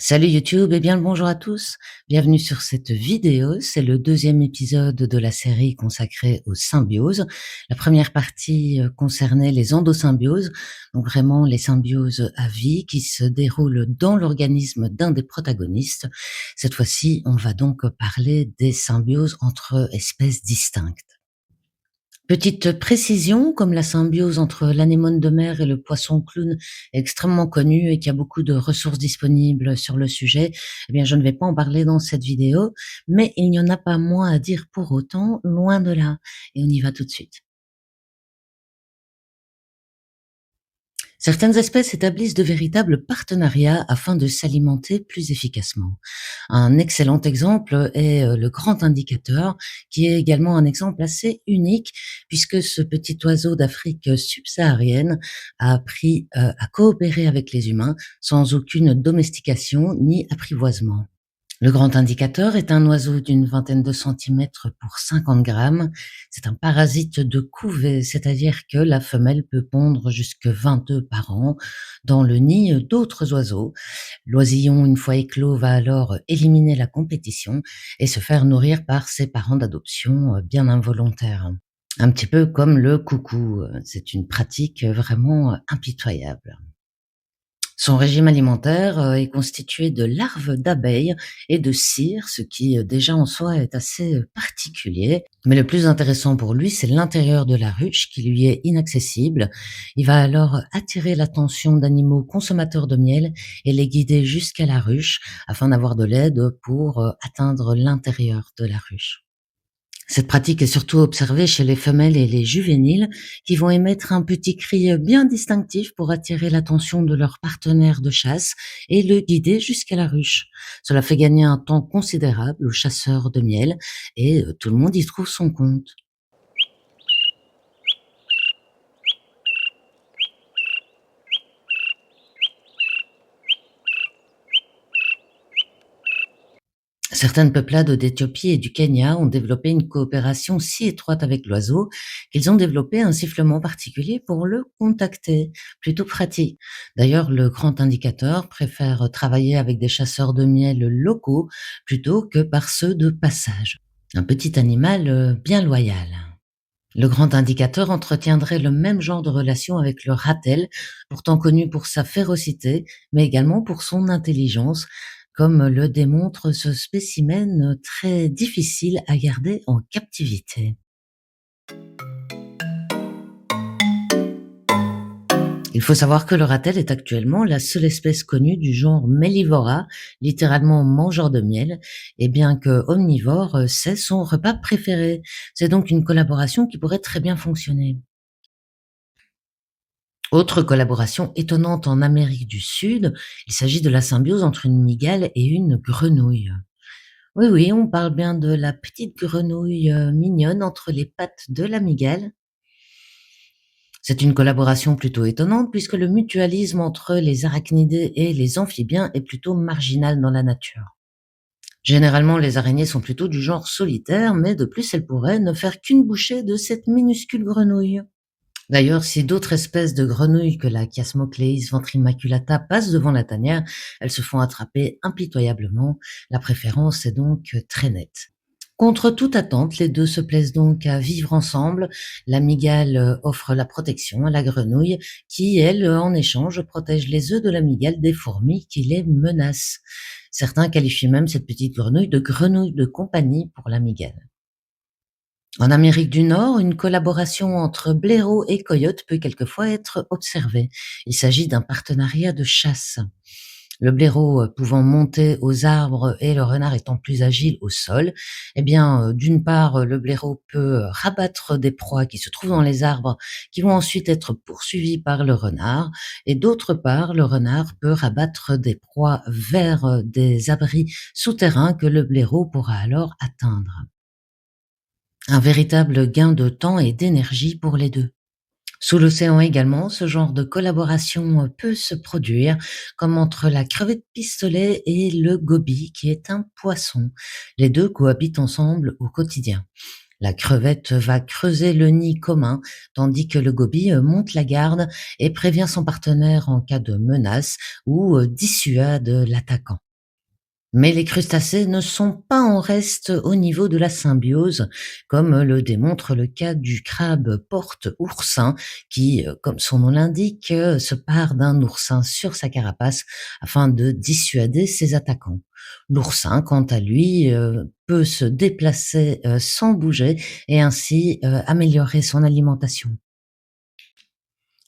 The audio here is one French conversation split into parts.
Salut YouTube et bien le bonjour à tous. Bienvenue sur cette vidéo. C'est le deuxième épisode de la série consacrée aux symbioses. La première partie concernait les endosymbioses, donc vraiment les symbioses à vie qui se déroulent dans l'organisme d'un des protagonistes. Cette fois-ci, on va donc parler des symbioses entre espèces distinctes. Petite précision, comme la symbiose entre l'anémone de mer et le poisson clown est extrêmement connue et qu'il y a beaucoup de ressources disponibles sur le sujet, eh bien, je ne vais pas en parler dans cette vidéo, mais il n'y en a pas moins à dire pour autant, loin de là. Et on y va tout de suite. Certaines espèces établissent de véritables partenariats afin de s'alimenter plus efficacement. Un excellent exemple est le grand indicateur, qui est également un exemple assez unique, puisque ce petit oiseau d'Afrique subsaharienne a appris à coopérer avec les humains sans aucune domestication ni apprivoisement. Le grand indicateur est un oiseau d'une vingtaine de centimètres pour 50 grammes. C'est un parasite de couvée, c'est-à-dire que la femelle peut pondre jusque 20 œufs par an dans le nid d'autres oiseaux. L'oisillon, une fois éclos, va alors éliminer la compétition et se faire nourrir par ses parents d'adoption bien involontaires. Un petit peu comme le coucou, c'est une pratique vraiment impitoyable. Son régime alimentaire est constitué de larves d'abeilles et de cire, ce qui déjà en soi est assez particulier. Mais le plus intéressant pour lui, c'est l'intérieur de la ruche qui lui est inaccessible. Il va alors attirer l'attention d'animaux consommateurs de miel et les guider jusqu'à la ruche afin d'avoir de l'aide pour atteindre l'intérieur de la ruche. Cette pratique est surtout observée chez les femelles et les juvéniles qui vont émettre un petit cri bien distinctif pour attirer l'attention de leur partenaire de chasse et le guider jusqu'à la ruche. Cela fait gagner un temps considérable aux chasseurs de miel et tout le monde y trouve son compte. Certaines peuplades d'Éthiopie et du Kenya ont développé une coopération si étroite avec l'oiseau qu'ils ont développé un sifflement particulier pour le contacter, plutôt pratique. D'ailleurs, le grand indicateur préfère travailler avec des chasseurs de miel locaux plutôt que par ceux de passage. Un petit animal bien loyal. Le grand indicateur entretiendrait le même genre de relation avec le ratel, pourtant connu pour sa férocité, mais également pour son intelligence, comme le démontre ce spécimen très difficile à garder en captivité. Il faut savoir que le ratel est actuellement la seule espèce connue du genre Mellivora, littéralement mangeur de miel, et bien que omnivore, c'est son repas préféré. C'est donc une collaboration qui pourrait très bien fonctionner. Autre collaboration étonnante en Amérique du Sud, il s'agit de la symbiose entre une mygale et une grenouille. Oui, oui, on parle bien de la petite grenouille mignonne entre les pattes de la mygale. C'est une collaboration plutôt étonnante puisque le mutualisme entre les arachnidés et les amphibiens est plutôt marginal dans la nature. Généralement, les araignées sont plutôt du genre solitaire, mais de plus, elles pourraient ne faire qu'une bouchée de cette minuscule grenouille. D'ailleurs, si d'autres espèces de grenouilles que la Chiasmocléis ventrimaculata passent devant la tanière, elles se font attraper impitoyablement. La préférence est donc très nette. Contre toute attente, les deux se plaisent donc à vivre ensemble. La mygale offre la protection à la grenouille qui, elle, en échange, protège les œufs de la mygale des fourmis qui les menacent. Certains qualifient même cette petite grenouille de compagnie pour la mygale. En Amérique du Nord, une collaboration entre blaireaux et coyotes peut quelquefois être observée. Il s'agit d'un partenariat de chasse. Le blaireau pouvant monter aux arbres et le renard étant plus agile au sol, eh bien, d'une part, le blaireau peut rabattre des proies qui se trouvent dans les arbres, qui vont ensuite être poursuivies par le renard, et d'autre part, le renard peut rabattre des proies vers des abris souterrains que le blaireau pourra alors atteindre. Un véritable gain de temps et d'énergie pour les deux. Sous l'océan également, ce genre de collaboration peut se produire, comme entre la crevette pistolet et le goby, qui est un poisson. Les deux cohabitent ensemble au quotidien. La crevette va creuser le nid commun, tandis que le goby monte la garde et prévient son partenaire en cas de menace ou dissuade l'attaquant. Mais les crustacés ne sont pas en reste au niveau de la symbiose, comme le démontre le cas du crabe porte-oursin, qui, comme son nom l'indique, se pare d'un oursin sur sa carapace afin de dissuader ses attaquants. L'oursin, quant à lui, peut se déplacer sans bouger et ainsi améliorer son alimentation.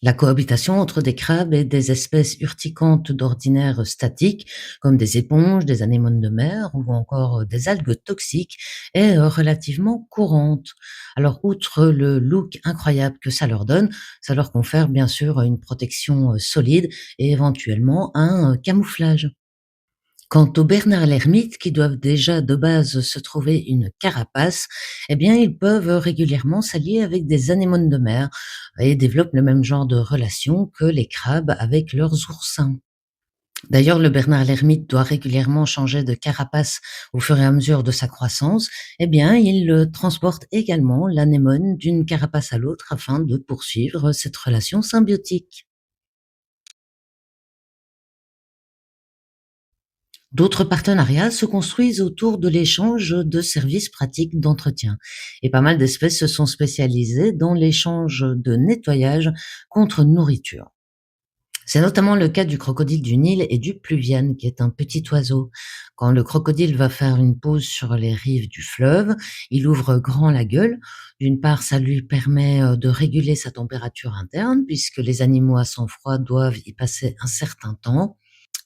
La cohabitation entre des crabes et des espèces urticantes d'ordinaire statiques, comme des éponges, des anémones de mer ou encore des algues toxiques, est relativement courante. Alors, outre le look incroyable que ça leur donne, ça leur confère bien sûr une protection solide et éventuellement un camouflage. Quant aux Bernard l'ermite, qui doivent déjà de base se trouver une carapace, eh bien, ils peuvent régulièrement s'allier avec des anémones de mer et développent le même genre de relation que les crabes avec leurs oursins. D'ailleurs, le Bernard l'ermite doit régulièrement changer de carapace au fur et à mesure de sa croissance. Eh bien, il transporte également l'anémone d'une carapace à l'autre afin de poursuivre cette relation symbiotique. D'autres partenariats se construisent autour de l'échange de services pratiques d'entretien. Et pas mal d'espèces se sont spécialisées dans l'échange de nettoyage contre nourriture. C'est notamment le cas du crocodile du Nil et du pluviane, qui est un petit oiseau. Quand le crocodile va faire une pause sur les rives du fleuve, il ouvre grand la gueule. D'une part, ça lui permet de réguler sa température interne, puisque les animaux à sang froid doivent y passer un certain temps.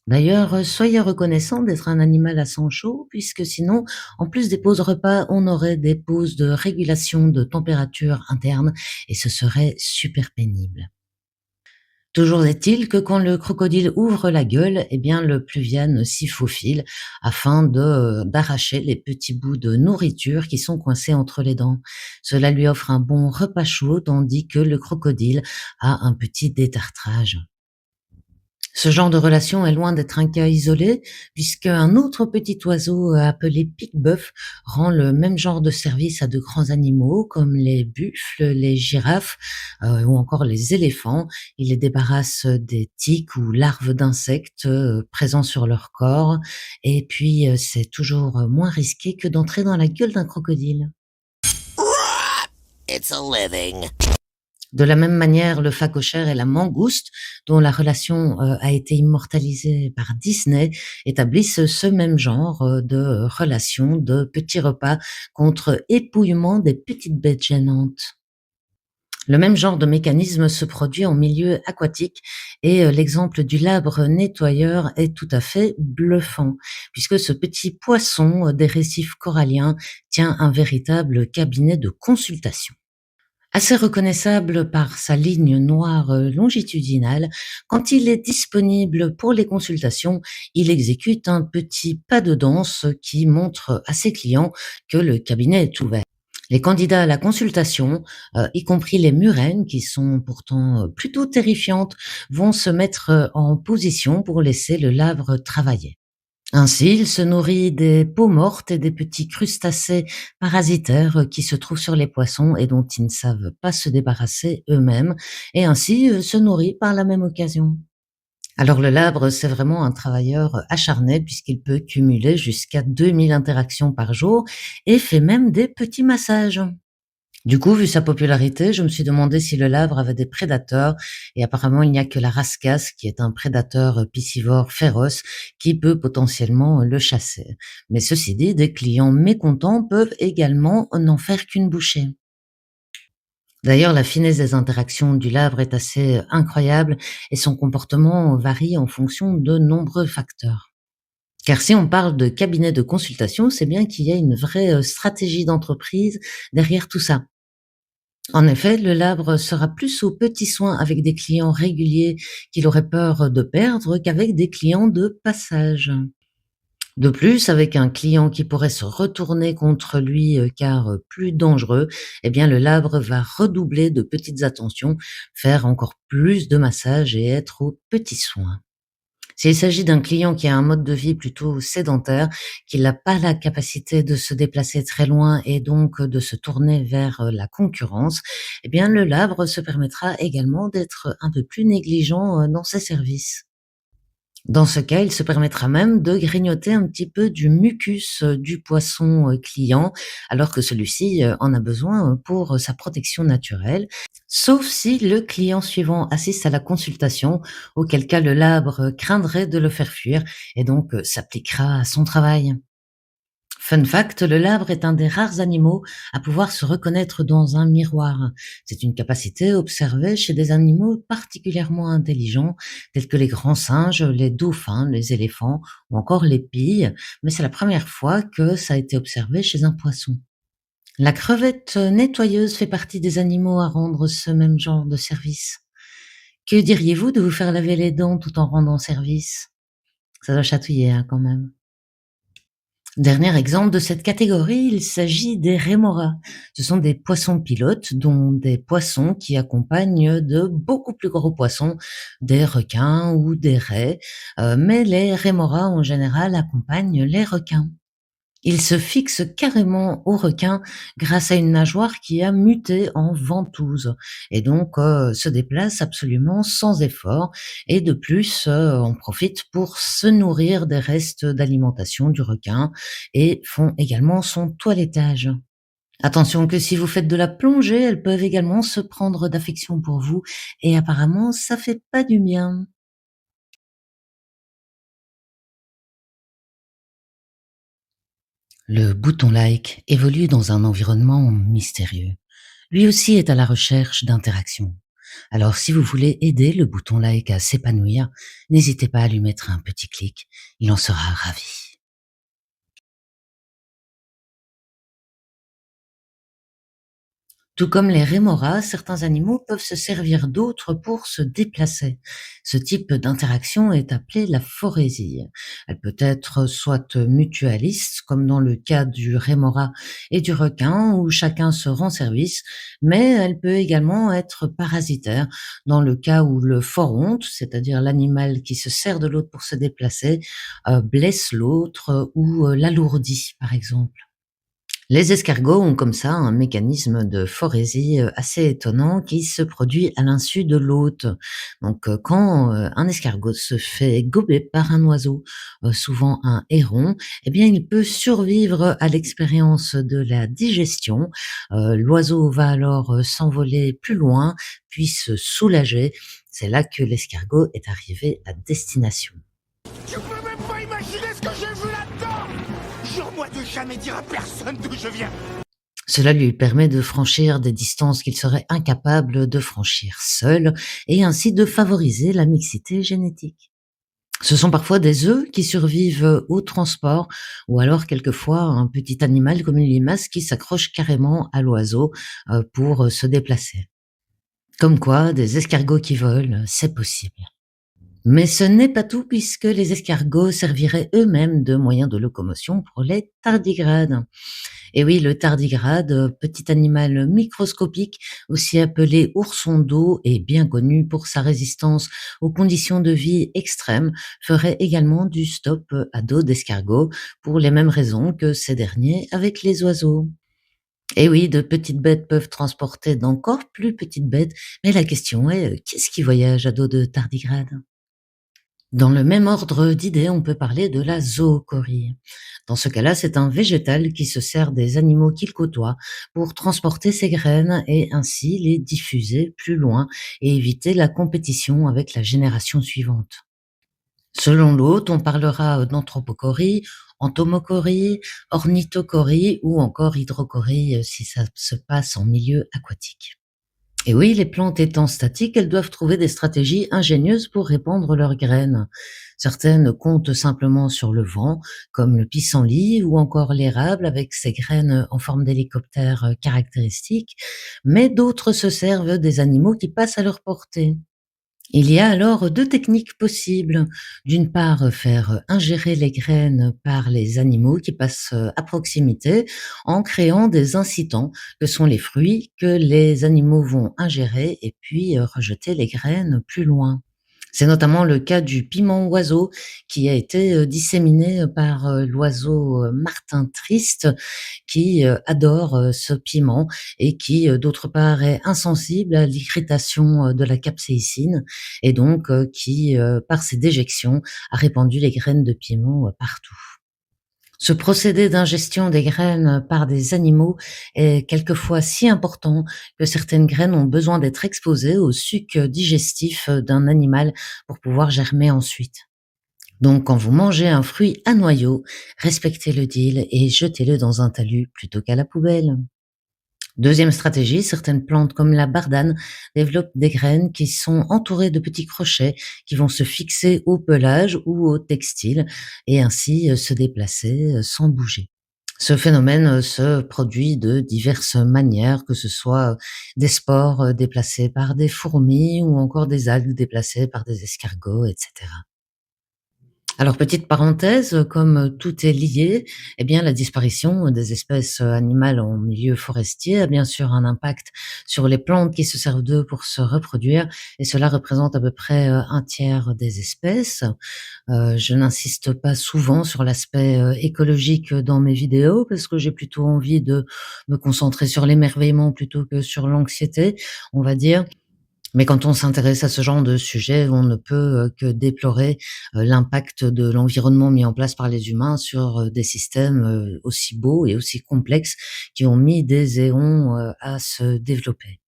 D'ailleurs, soyez reconnaissant d'être un animal à sang chaud, puisque sinon, en plus des pauses repas, on aurait des pauses de régulation de température interne et ce serait super pénible. Toujours est-il que quand le crocodile ouvre la gueule, eh bien le pluviane s'y faufile afin d'arracher les petits bouts de nourriture qui sont coincés entre les dents. Cela lui offre un bon repas chaud, tandis que le crocodile a un petit détartrage. Ce genre de relation est loin d'être un cas isolé, puisqu'un autre petit oiseau appelé pique-bœuf rend le même genre de service à de grands animaux comme les buffles, les girafes ou encore les éléphants. Il les débarrasse des tiques ou larves d'insectes présents sur leur corps. Et puis, c'est toujours moins risqué que d'entrer dans la gueule d'un crocodile. It's a living. De la même manière, le phacochère et la mangouste, dont la relation a été immortalisée par Disney, établissent ce même genre de relation de petits repas contre épouillement des petites bêtes gênantes. Le même genre de mécanisme se produit en milieu aquatique et l'exemple du labre nettoyeur est tout à fait bluffant, puisque ce petit poisson des récifs coralliens tient un véritable cabinet de consultation. Assez reconnaissable par sa ligne noire longitudinale, quand il est disponible pour les consultations, il exécute un petit pas de danse qui montre à ses clients que le cabinet est ouvert. Les candidats à la consultation, y compris les murènes qui sont pourtant plutôt terrifiantes, vont se mettre en position pour laisser le labre travailler. Ainsi, il se nourrit des peaux mortes et des petits crustacés parasitaires qui se trouvent sur les poissons et dont ils ne savent pas se débarrasser eux-mêmes, et ainsi se nourrit par la même occasion. Alors le labre, c'est vraiment un travailleur acharné puisqu'il peut cumuler jusqu'à 2000 interactions par jour et fait même des petits massages. Du coup, vu sa popularité, je me suis demandé si le labre avait des prédateurs et apparemment il n'y a que la rascasse qui est un prédateur piscivore féroce qui peut potentiellement le chasser. Mais ceci dit, des clients mécontents peuvent également n'en faire qu'une bouchée. D'ailleurs, la finesse des interactions du labre est assez incroyable et son comportement varie en fonction de nombreux facteurs. Car si on parle de cabinet de consultation, c'est bien qu'il y a une vraie stratégie d'entreprise derrière tout ça. En effet, le labre sera plus aux petits soins avec des clients réguliers qu'il aurait peur de perdre qu'avec des clients de passage. De plus, avec un client qui pourrait se retourner contre lui car plus dangereux, eh bien le labre va redoubler de petites attentions, faire encore plus de massages et être aux petits soins. S'il s'agit d'un client qui a un mode de vie plutôt sédentaire, qui n'a pas la capacité de se déplacer très loin et donc de se tourner vers la concurrence, eh bien le labre se permettra également d'être un peu plus négligent dans ses services. Dans ce cas, il se permettra même de grignoter un petit peu du mucus du poisson client, alors que celui-ci en a besoin pour sa protection naturelle, sauf si le client suivant assiste à la consultation, auquel cas le labre craindrait de le faire fuir et donc s'appliquera à son travail. Fun fact, le labre est un des rares animaux à pouvoir se reconnaître dans un miroir. C'est une capacité observée chez des animaux particulièrement intelligents, tels que les grands singes, les dauphins, les éléphants ou encore les pilles, mais c'est la première fois que ça a été observé chez un poisson. La crevette nettoyeuse fait partie des animaux à rendre ce même genre de service. Que diriez-vous de vous faire laver les dents tout en rendant service? Ça doit chatouiller, hein, quand même. Dernier exemple de cette catégorie, il s'agit des rémoras. Ce sont des poissons pilotes, dont des poissons qui accompagnent de beaucoup plus gros poissons, des requins ou des raies, mais les rémoras en général accompagnent les requins. Ils se fixent carrément aux requins grâce à une nageoire qui a muté en ventouse et donc se déplace absolument sans effort et de plus, en profitent pour se nourrir des restes d'alimentation du requin et font également son toilettage. Attention que si vous faites de la plongée, elles peuvent également se prendre d'affection pour vous et apparemment ça fait pas du bien. Le bouton like évolue dans un environnement mystérieux. Lui aussi est à la recherche d'interaction. Alors si vous voulez aider le bouton like à s'épanouir, n'hésitez pas à lui mettre un petit clic, il en sera ravi. Tout comme les rémoras, certains animaux peuvent se servir d'autres pour se déplacer. Ce type d'interaction est appelé la phorésie. Elle peut être soit mutualiste, comme dans le cas du rémora et du requin, où chacun se rend service, mais elle peut également être parasitaire, dans le cas où le phoronte, c'est-à-dire l'animal qui se sert de l'autre pour se déplacer, blesse l'autre ou l'alourdit, par exemple. Les escargots ont comme ça un mécanisme de phorésie, assez étonnant qui se produit à l'insu de l'hôte. Donc, quand, un escargot se fait gober par un oiseau, souvent un héron, eh bien, il peut survivre à l'expérience de la digestion. L'oiseau va alors, s'envoler plus loin, puis se soulager. C'est là que l'escargot est arrivé à destination. Tu peux même pas imaginer ce que j'ai vu là-dedans. Jure-moi de jamais dire à personne d'où je viens. Cela lui permet de franchir des distances qu'il serait incapable de franchir seul et ainsi de favoriser la mixité génétique. Ce sont parfois des œufs qui survivent au transport ou alors quelquefois un petit animal comme une limace qui s'accroche carrément à l'oiseau pour se déplacer. Comme quoi, des escargots qui volent, c'est possible. Mais ce n'est pas tout puisque les escargots serviraient eux-mêmes de moyens de locomotion pour les tardigrades. Et oui, le tardigrade, petit animal microscopique, aussi appelé ourson d'eau et bien connu pour sa résistance aux conditions de vie extrêmes, ferait également du stop à dos d'escargot pour les mêmes raisons que ces derniers avec les oiseaux. Et oui, de petites bêtes peuvent transporter d'encore plus petites bêtes, mais la question est, qu'est-ce qui voyage à dos de tardigrade? Dans le même ordre d'idées, on peut parler de la zoochorie. Dans ce cas-là, c'est un végétal qui se sert des animaux qu'il côtoie pour transporter ses graines et ainsi les diffuser plus loin et éviter la compétition avec la génération suivante. Selon l'hôte, on parlera d'anthropochorie, entomochorie, ornithochorie ou encore hydrochorie si ça se passe en milieu aquatique. Et oui, les plantes étant statiques, elles doivent trouver des stratégies ingénieuses pour répandre leurs graines. Certaines comptent simplement sur le vent, comme le pissenlit ou encore l'érable avec ses graines en forme d'hélicoptère caractéristiques, mais d'autres se servent des animaux qui passent à leur portée. Il y a alors 2 techniques possibles. D'une part, faire ingérer les graines par les animaux qui passent, à proximité, en créant des incitants, que sont les fruits que les animaux vont ingérer et puis, rejeter les graines plus loin. C'est notamment le cas du piment oiseau qui a été, disséminé, par, l'oiseau, martin triste qui, adore, ce piment et qui, d'autre part est insensible à l'irritation, de la capsaïcine et donc qui, par ses déjections, a répandu les graines de piment, partout. Ce procédé d'ingestion des graines par des animaux est quelquefois si important que certaines graines ont besoin d'être exposées au suc digestif d'un animal pour pouvoir germer ensuite. Donc quand vous mangez un fruit à noyaux, respectez le deal et jetez-le dans un talus plutôt qu'à la poubelle. Deuxième stratégie, certaines plantes comme la bardane développent des graines qui sont entourées de petits crochets qui vont se fixer au pelage ou au textile et ainsi se déplacer sans bouger. Ce phénomène se produit de diverses manières, que ce soit des spores déplacés par des fourmis ou encore des algues déplacées par des escargots, etc. Alors petite parenthèse, comme tout est lié, eh bien la disparition des espèces animales en milieu forestier a bien sûr un impact sur les plantes qui se servent d'eux pour se reproduire et cela représente à peu près, 1/3 des espèces. Je n'insiste pas souvent sur l'aspect, écologique dans mes vidéos parce que j'ai plutôt envie de me concentrer sur l'émerveillement plutôt que sur l'anxiété, on va dire. Mais quand on s'intéresse à ce genre de sujet, on ne peut, que déplorer, l'impact de l'environnement mis en place par les humains sur, des systèmes, aussi beaux et aussi complexes qui ont mis des éons, à se développer.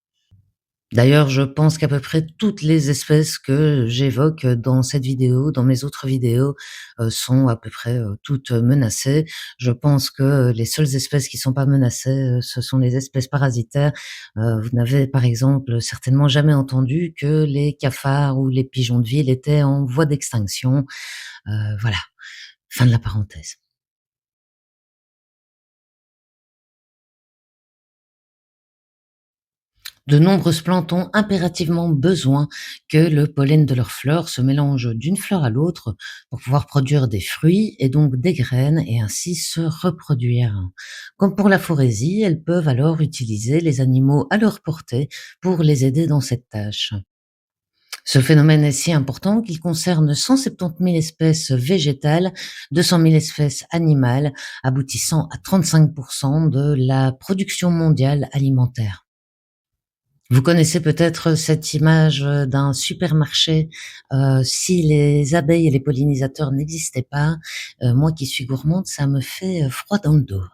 D'ailleurs, je pense qu'à peu près toutes les espèces que j'évoque dans cette vidéo, dans mes autres vidéos, sont à peu près, toutes menacées. Je pense que les seules espèces qui sont pas menacées, ce sont les espèces parasitaires. Vous n'avez par exemple certainement jamais entendu que les cafards ou les pigeons de ville étaient en voie d'extinction. Voilà, fin de la parenthèse. De nombreuses plantes ont impérativement besoin que le pollen de leurs fleurs se mélange d'une fleur à l'autre pour pouvoir produire des fruits et donc des graines et ainsi se reproduire. Comme pour la forésie, elles peuvent alors utiliser les animaux à leur portée pour les aider dans cette tâche. Ce phénomène est si important qu'il concerne 170 000 espèces végétales, 200 000 espèces animales, aboutissant à 35% de la production mondiale alimentaire. Vous connaissez peut-être cette image, d'un supermarché, si les abeilles et les pollinisateurs n'existaient pas, moi qui suis gourmande, ça me fait, froid dans le dos.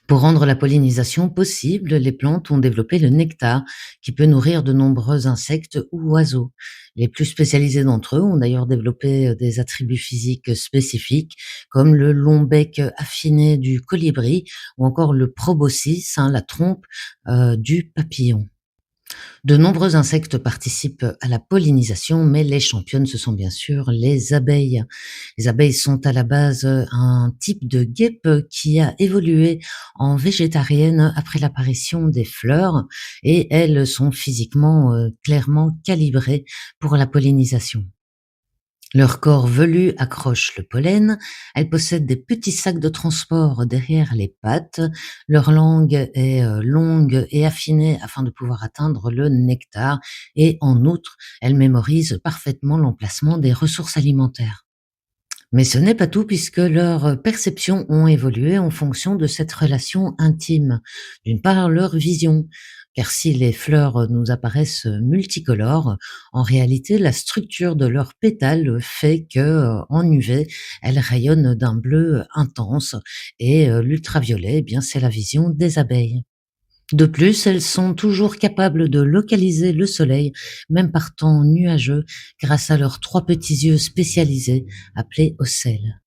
Pour rendre la pollinisation possible, les plantes ont développé le nectar, qui peut nourrir de nombreux insectes ou oiseaux. Les plus spécialisés d'entre eux ont d'ailleurs développé, des attributs physiques spécifiques, comme le long bec affiné du colibri ou encore le proboscis, hein, la trompe, du papillon. De nombreux insectes participent à la pollinisation, mais les championnes, ce sont bien sûr les abeilles. Les abeilles sont à la base un type de guêpe qui a évolué en végétarienne après l'apparition des fleurs et elles sont physiquement clairement calibrées pour la pollinisation. Leur corps velu accroche le pollen, elles possèdent des petits sacs de transport derrière les pattes, leur langue est longue et affinée afin de pouvoir atteindre le nectar et en outre, elles mémorisent parfaitement l'emplacement des ressources alimentaires. Mais ce n'est pas tout puisque leurs perceptions ont évolué en fonction de cette relation intime. D'une part, leur vision, car si les fleurs nous apparaissent multicolores, en réalité, la structure de leurs pétales fait que, en UV, elles rayonnent d'un bleu intense et l'ultraviolet, eh bien, c'est la vision des abeilles. De plus, elles sont toujours capables de localiser le soleil, même par temps nuageux, grâce à leurs 3 petits yeux spécialisés, appelés ocelles.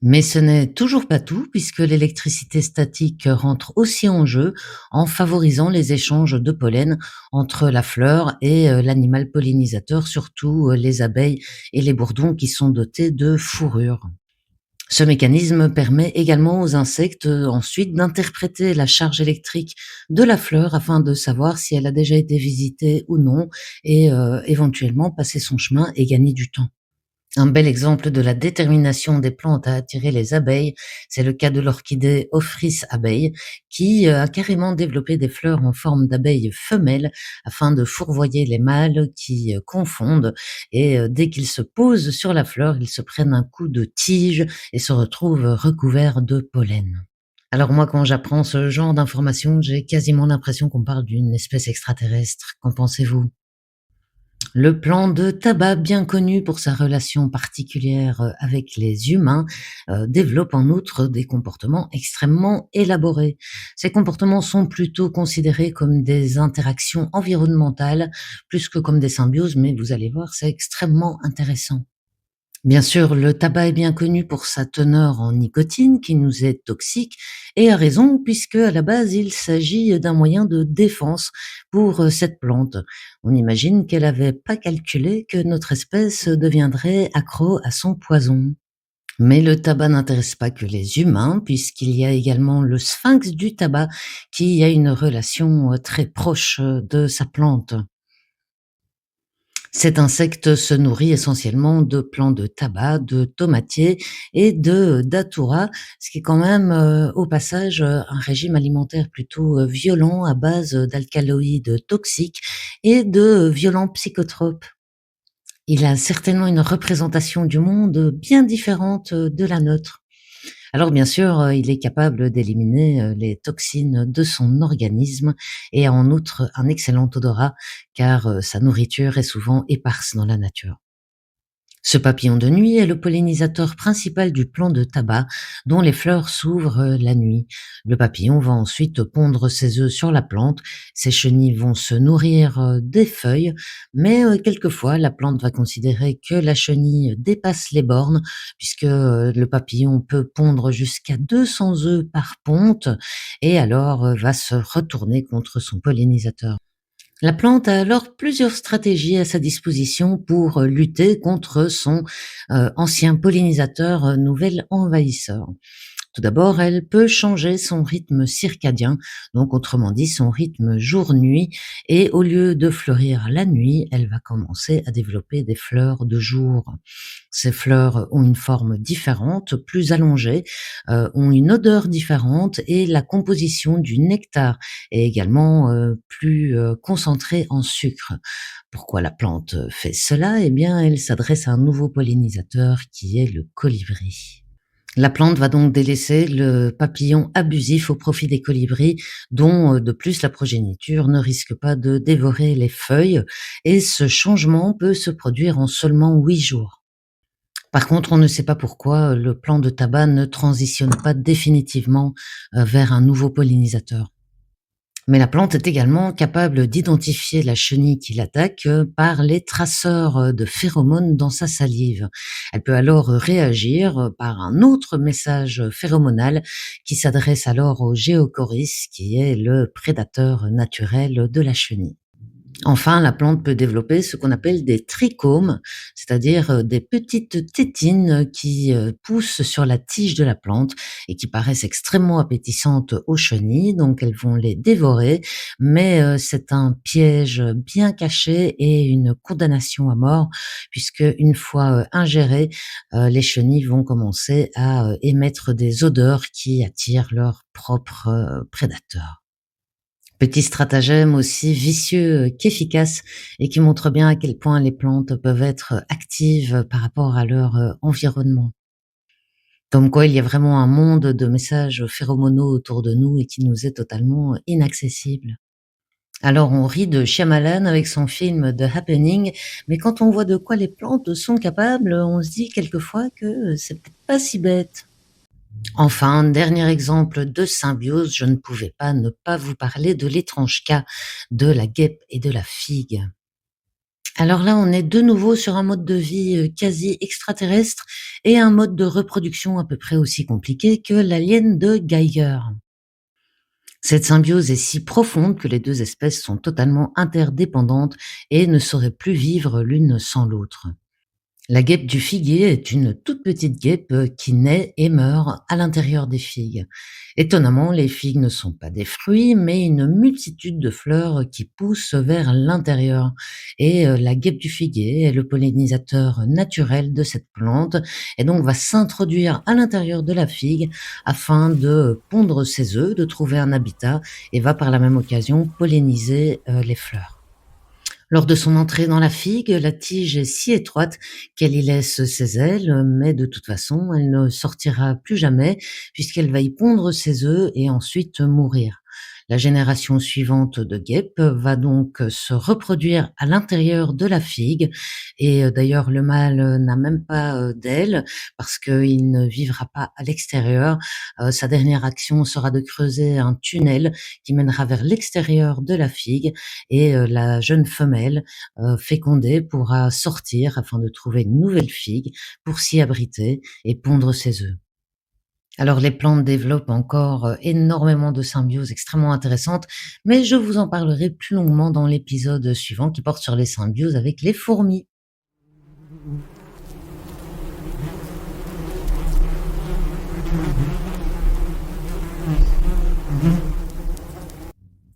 Mais ce n'est toujours pas tout, puisque l'électricité statique rentre aussi en jeu en favorisant les échanges de pollen entre la fleur et l'animal pollinisateur, surtout les abeilles et les bourdons qui sont dotés de fourrure. Ce mécanisme permet également aux insectes ensuite d'interpréter la charge électrique de la fleur afin de savoir si elle a déjà été visitée ou non et éventuellement passer son chemin et gagner du temps. Un bel exemple de la détermination des plantes à attirer les abeilles, c'est le cas de l'orchidée Ophrys abeille, qui a carrément développé des fleurs en forme d'abeilles femelles afin de fourvoyer les mâles qui confondent. Et dès qu'ils se posent sur la fleur, ils se prennent un coup de tige et se retrouvent recouverts de pollen. Alors moi, quand j'apprends ce genre d'informations, j'ai quasiment l'impression qu'on parle d'une espèce extraterrestre. Qu'en pensez-vous? Le plan de tabac, bien connu pour sa relation particulière avec les humains, développe en outre des comportements extrêmement élaborés. Ces comportements sont plutôt considérés comme des interactions environnementales plus que comme des symbioses, mais vous allez voir, c'est extrêmement intéressant. Bien sûr, le tabac est bien connu pour sa teneur en nicotine qui nous est toxique et à raison puisque à la base il s'agit d'un moyen de défense pour cette plante. On imagine qu'elle n'avait pas calculé que notre espèce deviendrait accro à son poison. Mais le tabac n'intéresse pas que les humains puisqu'il y a également le sphinx du tabac qui a une relation très proche de sa plante. Cet insecte se nourrit essentiellement de plants de tabac, de tomatiers et de datura, ce qui est quand même, au passage, un régime alimentaire plutôt, violent à base, d'alcaloïdes toxiques et de violents psychotropes. Il a certainement une représentation du monde bien différente, de la nôtre. Alors bien sûr, il est capable d'éliminer, les toxines de son organisme et a en outre un excellent odorat car, sa nourriture est souvent éparse dans la nature. Ce papillon de nuit est le pollinisateur principal du plant de tabac dont les fleurs s'ouvrent la nuit. Le papillon va ensuite pondre ses œufs sur la plante. Ses chenilles vont se nourrir des feuilles, mais quelquefois la plante va considérer que la chenille dépasse les bornes puisque le papillon peut pondre jusqu'à 200 œufs par ponte et alors va se retourner contre son pollinisateur. La plante a alors plusieurs stratégies à sa disposition pour lutter contre son ancien pollinisateur nouvel envahisseur. Tout d'abord, elle peut changer son rythme circadien, donc autrement dit son rythme jour-nuit, et au lieu de fleurir la nuit, elle va commencer à développer des fleurs de jour. Ces fleurs ont une forme différente, plus allongée, ont une odeur différente et la composition du nectar est également plus concentrée en sucre. Pourquoi la plante fait cela? Eh bien, elle s'adresse à un nouveau pollinisateur qui est le colibri. La plante va donc délaisser le papillon abusif au profit des colibris, dont de plus la progéniture ne risque pas de dévorer les feuilles, et ce changement peut se produire en seulement 8 jours. Par contre, on ne sait pas pourquoi le plant de tabac ne transitionne pas définitivement vers un nouveau pollinisateur. Mais la plante est également capable d'identifier la chenille qui l'attaque par les traceurs de phéromones dans sa salive. Elle peut alors réagir par un autre message phéromonal qui s'adresse alors au Geocoris, qui est le prédateur naturel de la chenille. Enfin, la plante peut développer ce qu'on appelle des trichomes, c'est-à-dire des petites tétines qui poussent sur la tige de la plante et qui paraissent extrêmement appétissantes aux chenilles, donc elles vont les dévorer, mais c'est un piège bien caché et une condamnation à mort, puisque une fois ingérées, les chenilles vont commencer à émettre des odeurs qui attirent leurs propres prédateurs. Petit stratagème aussi vicieux qu'efficace et qui montre bien à quel point les plantes peuvent être actives par rapport à leur environnement. Comme quoi il y a vraiment un monde de messages phéromonaux autour de nous et qui nous est totalement inaccessible. Alors on rit de Shyamalan avec son film The Happening, mais quand on voit de quoi les plantes sont capables, on se dit quelquefois que c'est peut-être pas si bête. Enfin, dernier exemple de symbiose, je ne pouvais pas ne pas vous parler de l'étrange cas de la guêpe et de la figue. Alors là, on est de nouveau sur un mode de vie quasi extraterrestre et un mode de reproduction à peu près aussi compliqué que l'alien de Geiger. Cette symbiose est si profonde que les deux espèces sont totalement interdépendantes et ne sauraient plus vivre l'une sans l'autre. La guêpe du figuier est une toute petite guêpe qui naît et meurt à l'intérieur des figues. Étonnamment, les figues ne sont pas des fruits, mais une multitude de fleurs qui poussent vers l'intérieur. Et la guêpe du figuier est le pollinisateur naturel de cette plante et donc va s'introduire à l'intérieur de la figue afin de pondre ses œufs, de trouver un habitat et va par la même occasion polliniser les fleurs. Lors de son entrée dans la figue, la tige est si étroite qu'elle y laisse ses ailes, mais de toute façon, elle ne sortira plus jamais puisqu'elle va y pondre ses œufs et ensuite mourir. La génération suivante de guêpes va donc se reproduire à l'intérieur de la figue et d'ailleurs le mâle n'a même pas d'ailes parce qu'il ne vivra pas à l'extérieur. Sa dernière action sera de creuser un tunnel qui mènera vers l'extérieur de la figue et la jeune femelle fécondée pourra sortir afin de trouver une nouvelle figue pour s'y abriter et pondre ses œufs. Alors les plantes développent encore énormément de symbioses extrêmement intéressantes, mais je vous en parlerai plus longuement dans l'épisode suivant qui porte sur les symbioses avec les fourmis.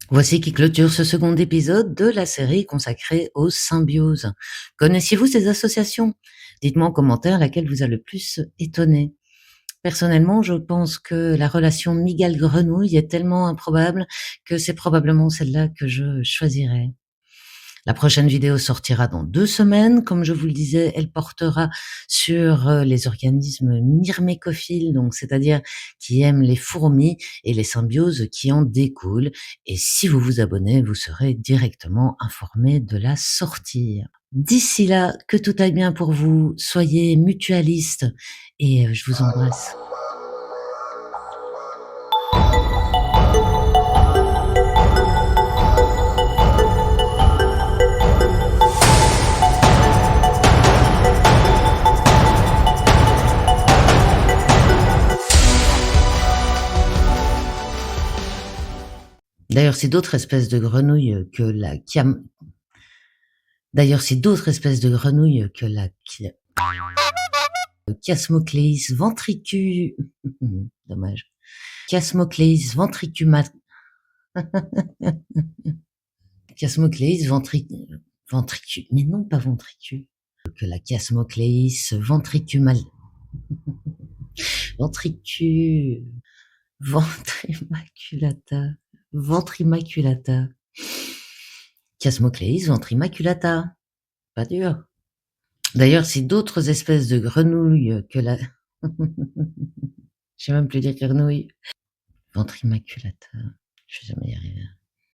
Voici qui clôture ce second épisode de la série consacrée aux symbioses. Connaissiez-vous ces associations? Dites-moi en commentaire laquelle vous a le plus étonné. Personnellement, je pense que la relation migale-grenouille est tellement improbable que c'est probablement celle-là que je choisirais. La prochaine vidéo sortira dans 2 semaines. Comme je vous le disais, elle portera sur les organismes myrmécophiles, donc c'est-à-dire qui aiment les fourmis et les symbioses qui en découlent. Et si vous vous abonnez, vous serez directement informé de la sortie. D'ici là, que tout aille bien pour vous, soyez mutualistes et je vous embrasse. D'ailleurs, si d'autres espèces de grenouilles que la chiam D'ailleurs, si d'autres espèces de grenouilles que la Chiasmocleis ventricu dommage. Chiasmocleis ventricuma Chiasmocleis ventricu mais non, pas ventricu. Que la Chiasmocleis ventricumal ventricu ventrimaculata ventrimaculata. Chiasmocleis ventrimaculata. Pas dur. D'ailleurs, si d'autres espèces de grenouilles que la je sais même plus dire grenouille. Ventrimaculata. Je vais jamais y arriver.